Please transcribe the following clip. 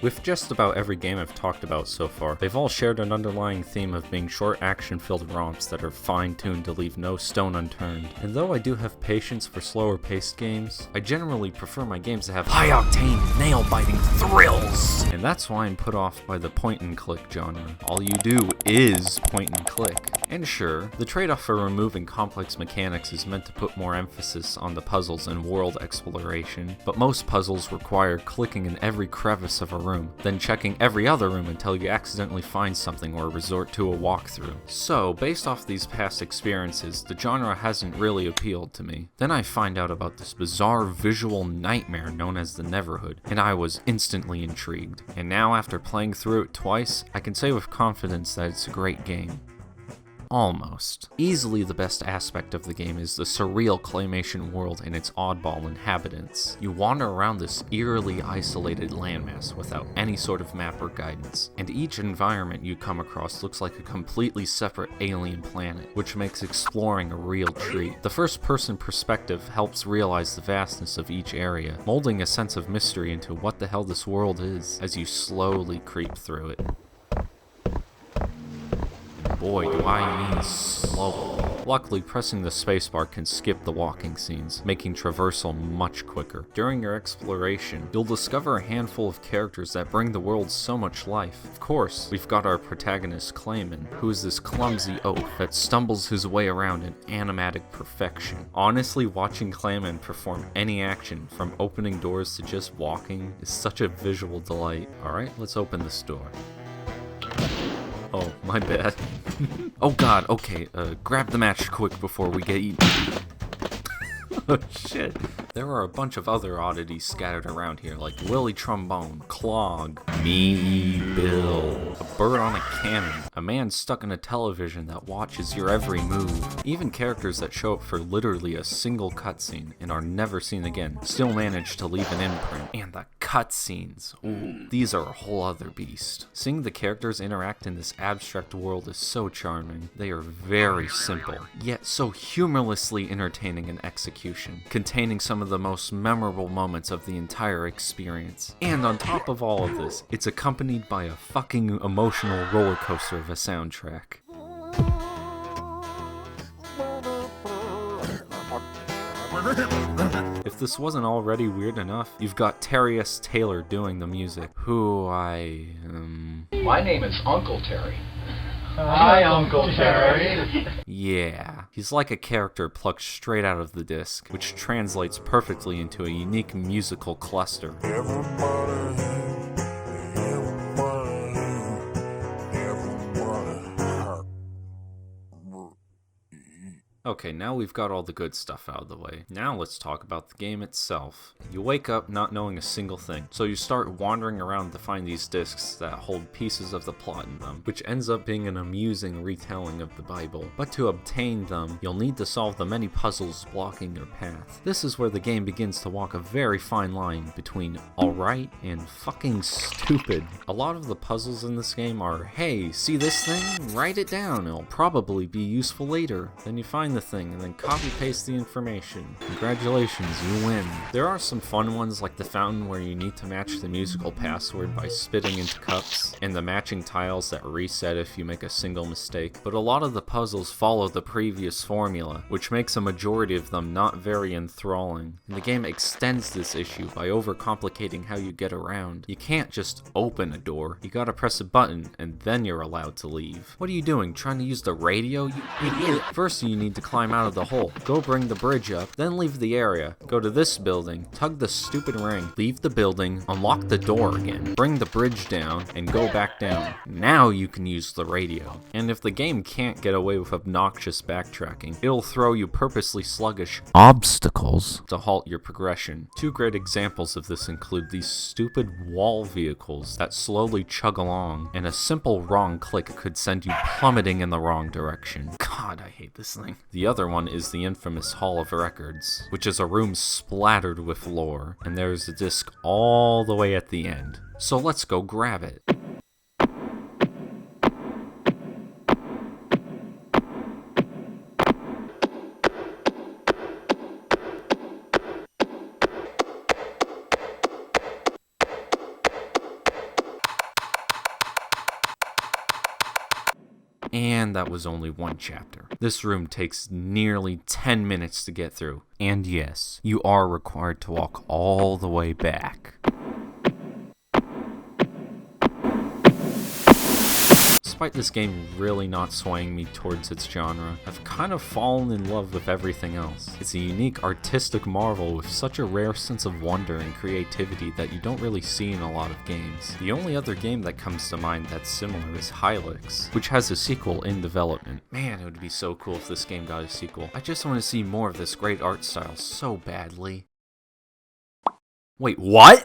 With just about every game I've talked about so far, they've all shared an underlying theme of being short action-filled romps that are fine-tuned to leave no stone unturned. And though I do have patience for slower-paced games, I generally prefer my games to have high-octane, nail-biting thrills! And that's why I'm put off by the point-and-click genre. All you do is point-and-click. And sure, the trade-off for removing complex mechanics is meant to put more emphasis on the puzzles and world exploration, but most puzzles require clicking in every crevice of a room, then checking every other room until you accidentally find something or resort to a walkthrough. So, based off these past experiences, the genre hasn't really appealed to me. Then I find out about this bizarre visual nightmare known as the Neverhood, and I was instantly intrigued. And now, after playing through it twice, I can say with confidence that it's a great game. Almost. Easily the best aspect of the game is the surreal claymation world and its oddball inhabitants. You wander around this eerily isolated landmass without any sort of map or guidance, and each environment you come across looks like a completely separate alien planet, which makes exploring a real treat. The first-person perspective helps realize the vastness of each area, molding a sense of mystery into what the hell this world is as you slowly creep through it. Boy, do I mean slowly. Luckily, pressing the spacebar can skip the walking scenes, making traversal much quicker. During your exploration, you'll discover a handful of characters that bring the world so much life. Of course, we've got our protagonist Clayman, who is this clumsy oaf that stumbles his way around in animatic perfection. Honestly, watching Clayman perform any action, from opening doors to just walking, is such a visual delight. Alright, let's open this door. Oh, my bad. Oh god, okay, grab the match quick before we get eaten. Oh shit. There are a bunch of other oddities scattered around here, like Willy Trombone, Clog, Me Bill, a bird on a cannon, a man stuck in a television that watches your every move. Even characters that show up for literally a single cutscene and are never seen again still manage to leave an imprint. And the cutscenes, ooh, these are a whole other beast. Seeing the characters interact in this abstract world is so charming. They are very simple, yet so humorlessly entertaining in execution, containing some of the most memorable moments of the entire experience. And on top of all of this, it's accompanied by a fucking emotional roller coaster of a soundtrack. If this wasn't already weird enough, you've got Terry S. Taylor doing the music, who My name is Uncle Terry. Hi, Uncle Terry. Yeah, he's like a character plucked straight out of the disc, which translates perfectly into a unique musical cluster. Okay, now we've got all the good stuff out of the way. Now let's talk about the game itself. You wake up not knowing a single thing, so you start wandering around to find these discs that hold pieces of the plot in them, which ends up being an amusing retelling of the Bible. But to obtain them, you'll need to solve the many puzzles blocking your path. This is where the game begins to walk a very fine line between alright and fucking stupid. A lot of the puzzles in this game are, hey, see this thing? Write it down, it'll probably be useful later. Then you find the thing and then copy paste the information. Congratulations, you win. There are some fun ones like the fountain where you need to match the musical password by spitting into cups, and the matching tiles that reset if you make a single mistake, but a lot of the puzzles follow the previous formula, which makes a majority of them not very enthralling. And the game extends this issue by overcomplicating how you get around. You can't just open a door, you gotta press a button and then you're allowed to leave. What are you doing, trying to use the radio, you idiot? First you need to climb out of the hole, go bring the bridge up, then leave the area, go to this building, tug the stupid ring, leave the building, unlock the door again, bring the bridge down, and go back down. Now you can use the radio. And if the game can't get away with obnoxious backtracking, it'll throw you purposely sluggish obstacles to halt your progression. Two great examples of this include these stupid wall vehicles that slowly chug along, and a simple wrong click could send you plummeting in the wrong direction. God, I hate this thing. The other one is the infamous Hall of Records, which is a room splattered with lore, and there's a disc all the way at the end. So let's go grab it. And that was only one chapter. This room takes nearly 10 minutes to get through. And yes, you are required to walk all the way back. Despite this game really not swaying me towards its genre, I've kind of fallen in love with everything else. It's a unique artistic marvel with such a rare sense of wonder and creativity that you don't really see in a lot of games. The only other game that comes to mind that's similar is Hylix, which has a sequel in development. Man, it would be so cool if this game got a sequel. I just want to see more of this great art style so badly. Wait, what?